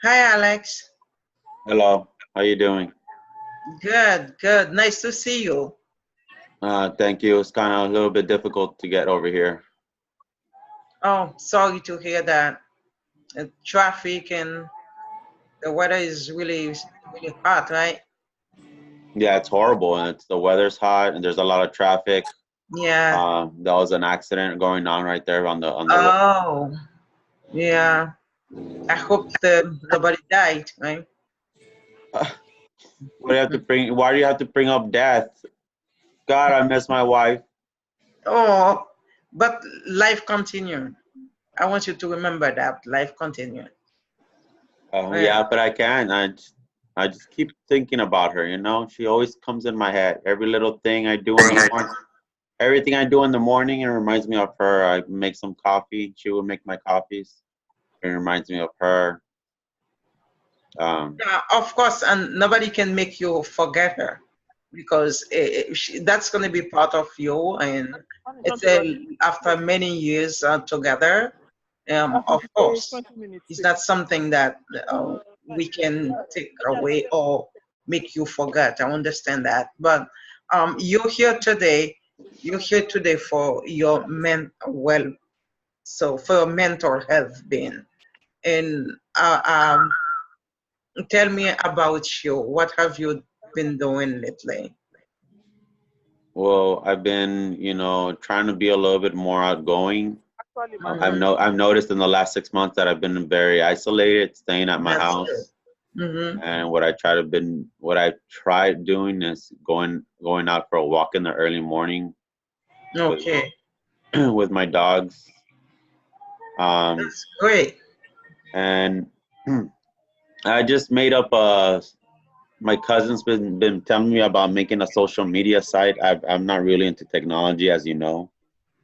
Hi, Alex. Hello, how you doing? Good, good. Nice to see you. Thank you. It's kind of a little bit difficult to get over here. Oh, sorry to hear that. Traffic and the weather is really hot, right? Yeah, it's horrible, and the weather's hot, and there's a lot of traffic. Yeah. There was an accident going on right there on the road. Oh, yeah. I hope the nobody died, right? What do you have to bring? Why do you have to bring up death? God, I miss my wife. Oh, but life continued. I want you to remember that life continued. Yeah, but I can't. I just keep thinking about her. She always comes in my head. Every little thing I do in the morning, everything I do in the morning, it reminds me of her. I make some coffee. She will make my coffees. It reminds me of her. Um, Yeah, of course, and nobody can make you forget her because that's going to be part of you. And it's after many years together, of course, it's not something that we can take away or make you forget. I understand that. But you're here today. You're here today for your so for your mental health being. And tell me about you. What have you been doing lately? well, I've been, trying to be a little bit more outgoing. Mhm. I've noticed in the last 6 months that I've been very isolated, staying at my That's good. house. Mm-hmm. And what I tried doing is going out for a walk in the early morning with Okay, with my dogs. Um, that's great. and I just made up a my cousin's been telling me about making a social media site. I'm not really into technology, as you know,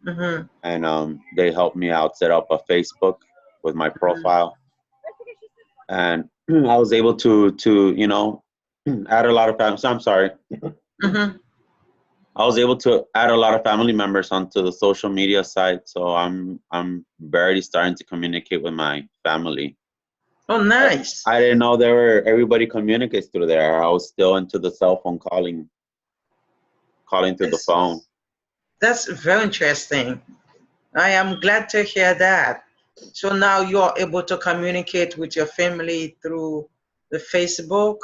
Mm-hmm. and they helped me out set up a Facebook with my profile, and I was able to add a lot of family. So I'm sorry, Mm-hmm. I was able to add a lot of family members onto the social media site. So I'm barely starting to communicate with my family. Oh, nice. I didn't know there were everybody communicates through there. I was still into the cell phone calling through the That's phone. that's very interesting. I am glad to hear that. So now you are able to communicate with your family through the Facebook,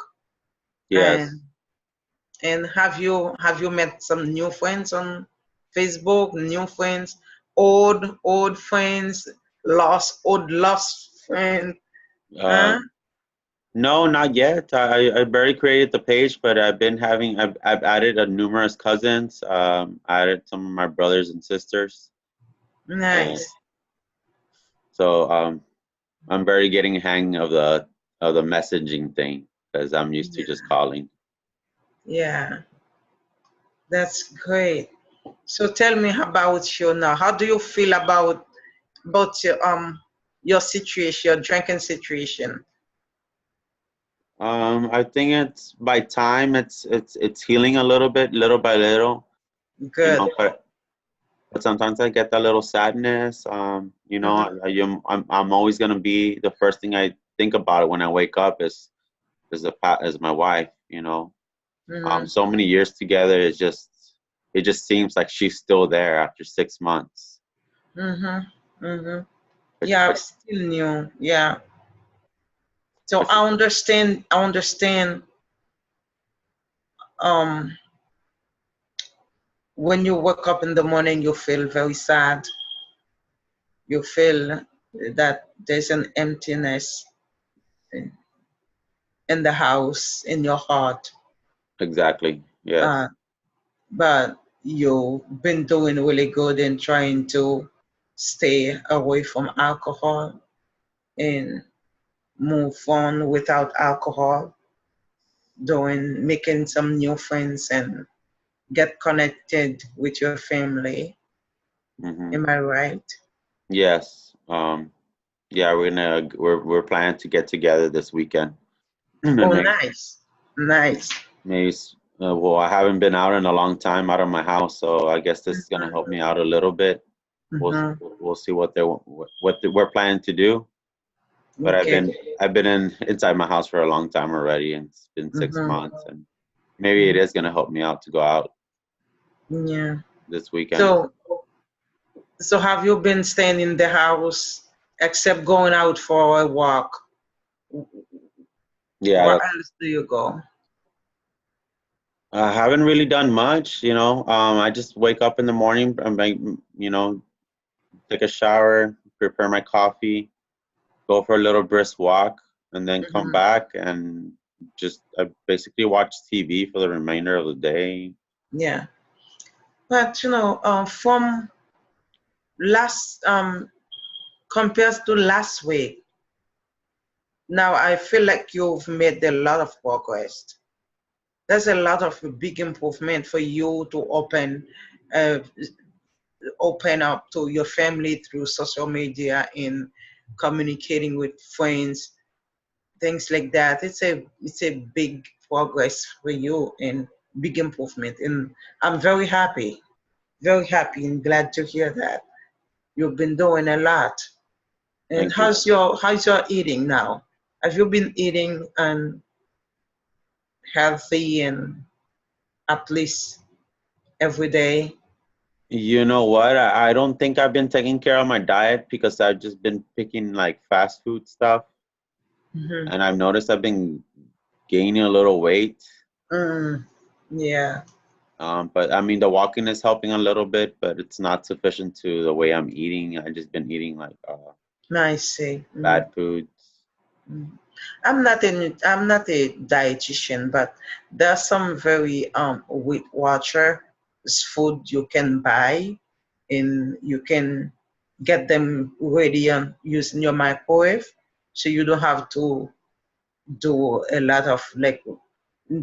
Yes. and have you met some new friends on Facebook? New friends, old friends, lost friends. Uh, Huh? no, not yet. I barely created the page, but I've added numerous cousins. Added some of my brothers and sisters, and Nice. so I'm very getting a hang of the messaging thing because I'm used to just Yeah, calling. yeah, that's great. So tell me about you now. How do you feel about your situation, your drinking situation? I think it's by time it's healing a little bit, little by little, Good. but sometimes I get that little sadness. Mm-hmm. I'm always gonna be the first thing I think about when I wake up is my wife. Mm-hmm. So many years together, it just seems like she's still there after 6 months. Mm-hmm. Mm-hmm. But, Yeah, but still new. Yeah. So but she, I understand. I understand. Um, when you wake up in the morning, you feel very sad. You feel that there's an emptiness in the house, in your heart. exactly, Uh, yes. but you've been doing really good in trying to stay away from alcohol and move on without alcohol, making some new friends and get connected with your family. Hmm. Am I right? Yes. Yeah, we're planning to get together this weekend. Oh, And nice, nice. maybe well, I haven't been out in a long time out of my house, so I guess this is gonna help me out a little bit. We'll Hmm. we'll see what we're planning to do. But Okay. I've been inside my house for a long time already, and it's been 6 months, and maybe it is gonna help me out to go out Yeah. this weekend. So, so have you been staying in the house except going out for a walk? Yeah, Where else do you go? I haven't really done much, you know. I just wake up in the morning and you know, take a shower, prepare my coffee, go for a little brisk walk, and then come Mhm. back and just I basically watch TV for the remainder of the day. Yeah. But from last compared to last week, now I feel like you've made a lot of progress. There's a lot of big improvement for you to uh, open up to your family through social media and communicating with friends, things like that. It's a big progress for you and big improvement. And I'm very happy and glad to hear that. You've been doing a lot. And Thank you. how's your eating now? Have you been eating healthy and at least every day? You know what? I don't think I've been taking care of my diet because I've just been picking like fast food stuff, Mm-hmm. and I've noticed I've been gaining a little weight. Yeah, But I mean, the walking is helping a little bit, but it's not sufficient to the way I'm eating. I just been eating like I see. bad foods. Mm. I'm not a dietitian, but there's some very Weight Watcher food you can buy, and you can get them ready and using your microwave, so you don't have to do a lot of like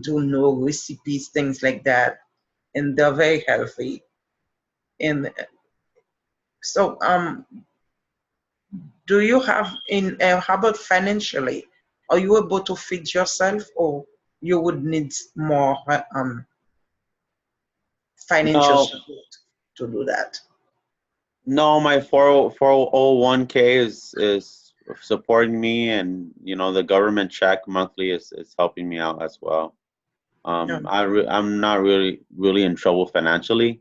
do no recipes, things like that, and they're very healthy. And so, do you have in how about financially? Are you able to feed yourself, or you would need more financial No, support to do that? no, my 401k is supporting me, and you know the government check monthly is helping me out as well. Yeah. I'm not really in trouble financially.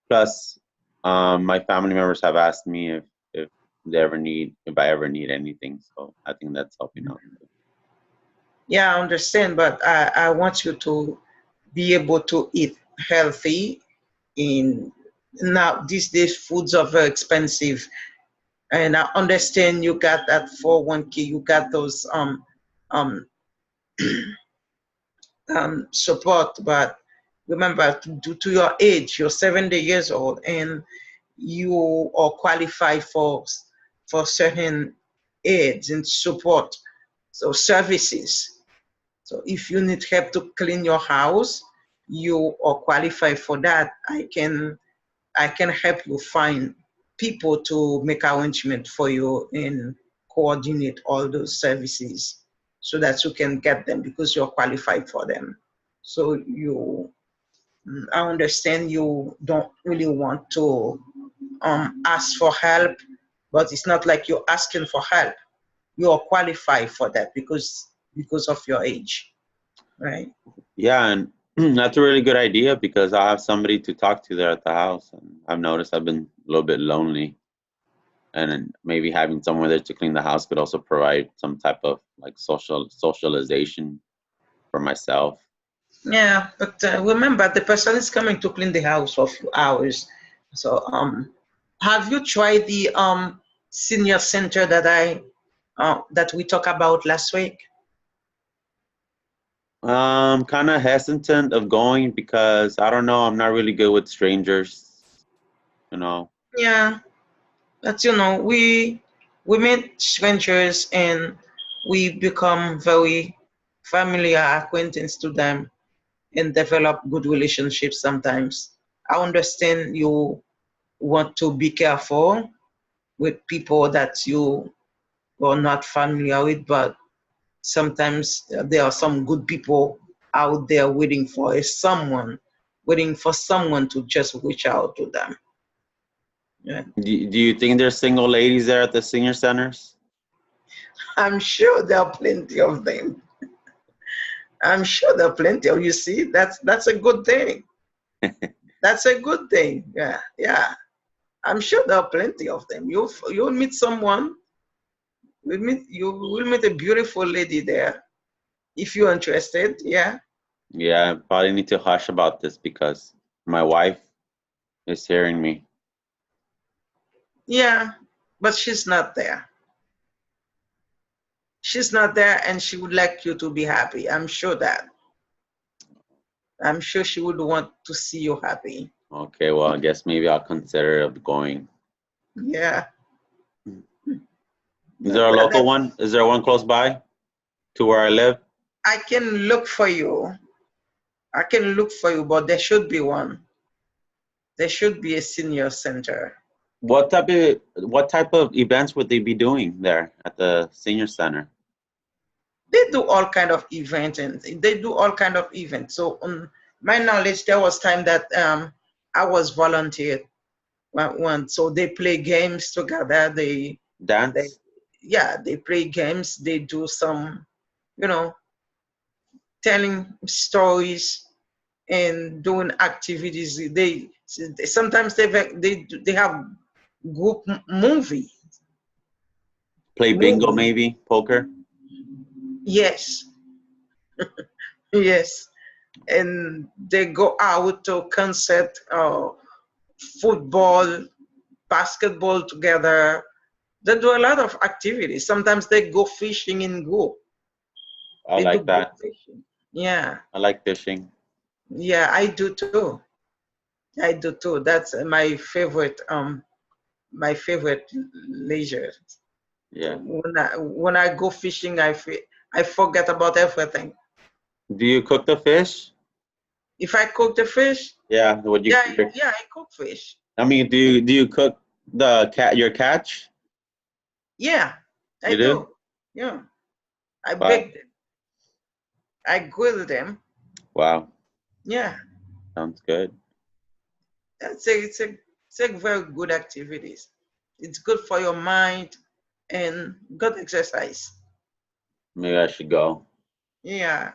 Plus, my family members have asked me if if I ever need anything. So I think that's helping out. Yeah, I understand, but I want you to be able to eat healthy. In now these days, foods are very expensive, and I understand you got that 401k, you got those um support, but remember, due to your age, you're 70 years old, and you are qualified for certain aids and support, so services. So if you need help to clean your house, you are qualified for that. I can help you find people to make arrangement for you and coordinate all those services so that you can get them because you're qualified for them. So I understand you don't really want to ask for help, but it's not like you're asking for help. You are qualified for that because of your age, right? Yeah, and that's a really good idea because I have somebody to talk to there at the house, and I've noticed I've been a little bit lonely, and then maybe having someone there to clean the house could also provide some type of like socialization for myself. Yeah, but remember, the person is coming to clean the house for a few hours. So, have you tried the senior center that we talked about last week? Kind of hesitant of going because I don't know. I'm not really good with strangers, you know. Yeah, but we meet strangers and we become very familiar acquaintance to them and develop good relationships sometimes. I understand you want to be careful with people that you are not familiar with, but sometimes there are some good people out there waiting for someone to just reach out to them. Yeah. Do you think there's single ladies there at the senior centers? I'm sure there are plenty of them. I'm sure there are plenty of, you see, that's a good thing. That's a good thing. Yeah, yeah. I'm sure there are plenty of them. You'll meet someone, you will meet a beautiful lady there if you're interested. Yeah. Yeah, I probably need to hush about this because my wife is hearing me. Yeah, but she's not there. She's not there, and she would like you to be happy. I'm sure that. I'm sure she would want to see you happy. Okay, well, I guess maybe I'll consider of going. Yeah. Is there a Well, local one? Is there one close by to where I live? I can look for you. I can look for you, but there should be one. There should be a senior center. What type of events would they be doing there at the senior center? They do all kind of events, and they do all kind of events. So on my knowledge, there was time that I was volunteered one. So they play games together. They Dance? yeah, they play games. They do some, you know, telling stories and doing activities. They sometimes they have group movie. Play bingo Movie. maybe? Poker? Yes, yes, and they go out to concert, football, basketball together. They do a lot of activities. Sometimes they go fishing in group. I They do like group that. fishing. Yeah, I like fishing. yeah, I do too. I do too. That's my favorite leisure. Yeah. When I go fishing, I forget about everything. Do you cook the fish? If I cook the fish, Yeah. Would you? yeah, I cook fish. I mean, do you cook your catch? Yeah, I You do? do. Yeah, I Wow. bake them. I grill them. Wow. Yeah, Sounds good. it's a very good activities. It's good for your mind and good exercise. Maybe I should go. Yeah.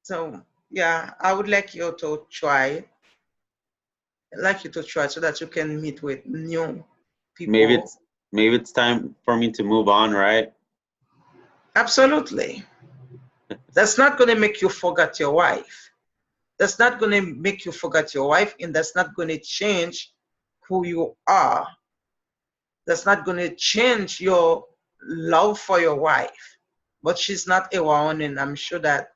So yeah, I would like you to try. I'd like you to try so that you can meet with new Maybe people. it's maybe it's time for me to move on, right? Absolutely. That's not going to make you forget your wife. That's not going to make you forget your wife, and that's not going to change who you are. That's not going to change your love for your wife. But she's not around, and I'm sure that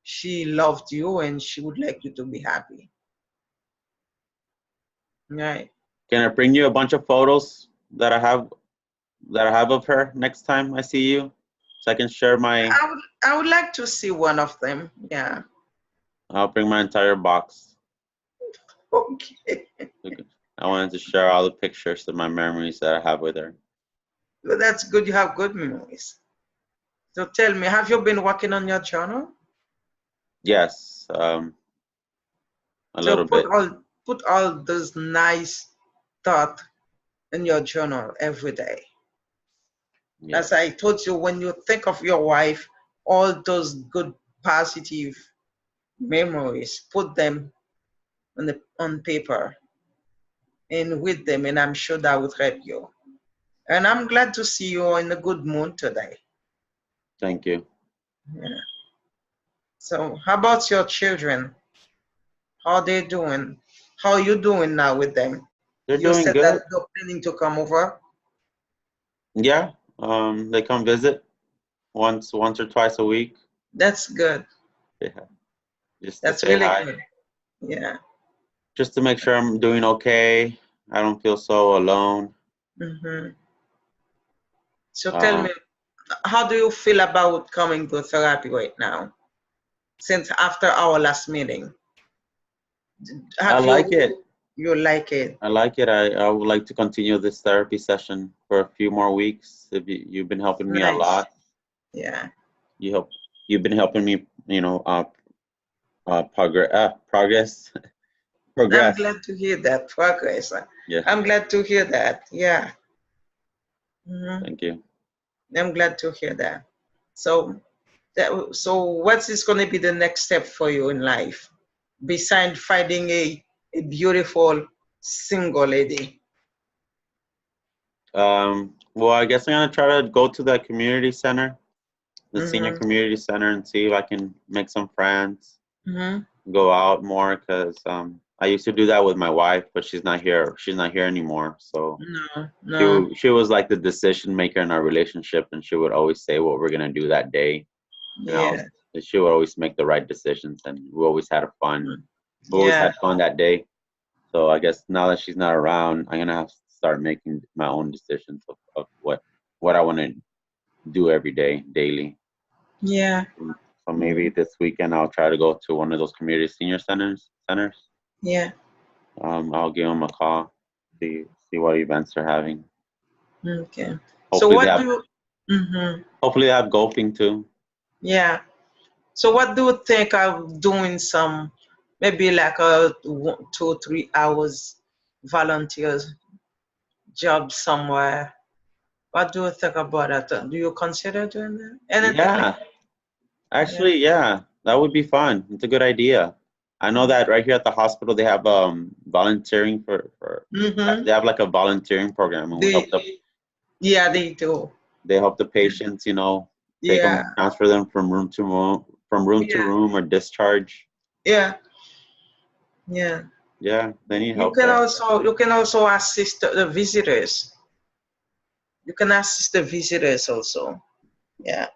she loved you and she would like you to be happy. Right. Can I bring you a bunch of photos that I have of her next time I see you, so I can share my. I would like to see one of them. Yeah. I'll bring my entire box. Okay. Okay. I wanted to share all the pictures of my memories that I have with her. Well, that's good. You have good memories. So tell me, have you been working on your journal? Yes, a So little bit. put all those nice thoughts in your journal every day. As Yes. I told you, when you think of your wife, all those good positive memories, put them on paper and with them, and I'm sure that would help you. And I'm glad to see you in a good mood today. Thank you. Yeah. So how about your children? How are they doing? How are you doing now with them? They're You doing said that good. you're planning to come over. Yeah. They come visit once or twice a week. That's good. Yeah. Just to That's say really hi. good. Yeah. Just to make sure I'm doing okay. I don't feel so alone. Hmm. So tell Uh, me, how do you feel about coming to therapy right now? Since after our last meeting, I have like it. you like it? I like it. I would like to continue this therapy session for a few more weeks. If you've been helping me a Nice. lot. Yeah. You've been helping me, progress. I'm Progress. glad to hear that progress. Yeah. I'm glad to hear that. Yeah. Hmm. Thank you. I'm glad to hear that. So, so what is going to be the next step for you in life, besides finding a beautiful single lady? Well, I guess I'm gonna try to go to the community center, the senior Mm-hmm. community center, and see if I can make some friends, Mm-hmm. go out more, because I used to do that with my wife, but she's not here. She's not here anymore. So No, no. she was like the decision maker in our relationship, and she would always say what we're gonna do that day, and Yeah. she would always make the right decisions, and we always had fun. We always Yeah. had fun that day. So I guess now that she's not around, I'm gonna have to start making my own decisions of what I want to do every day, daily. Yeah. So maybe this weekend I'll try to go to one of those community senior centers. Yeah. I'll give them a call, see what events they're having. Okay. So Hopefully they what do have you, mm-hmm. hopefully they have golfing too. Yeah. So what do you think of doing some, maybe like a 2 3 hours volunteer job somewhere? What do you think about that? Do you consider doing that? Anything like Yeah, that? actually, yeah, that would be fun. It's a good idea. I know that right here at the hospital they have volunteering for Yeah. Mm-hmm. they have like a volunteering program, and Yeah, they do. they help the patients, take them, Yeah. transfer them from room to Yeah. room or discharge. Yeah. Yeah. Yeah, they need You help can there. also assist the visitors. You can assist the visitors also. Yeah.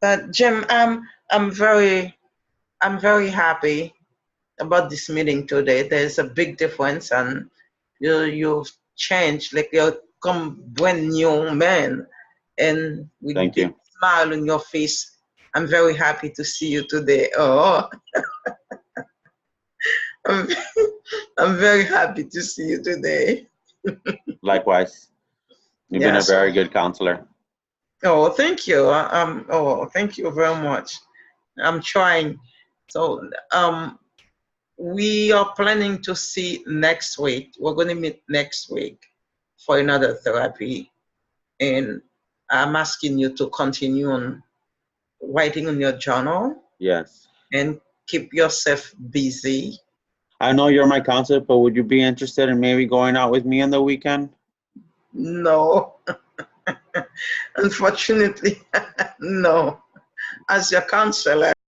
But Jim, I'm very happy about this meeting today. There's a big difference, and you've changed, like you're come brand new man, and with Thank big you. smile on your face. I'm very happy to see you today. Oh, I'm, I'm very happy to see you today. Likewise, you've been Yeah. a So, very good counselor. oh, thank you. Oh, thank you very much. I'm trying. So, we are planning to see next week. We're going to meet next week for another therapy. And I'm asking you to continue on writing on your journal Yes. and keep yourself busy. I know you're my counselor, but would you be interested in maybe going out with me on the weekend? No, unfortunately, no. As your counselor,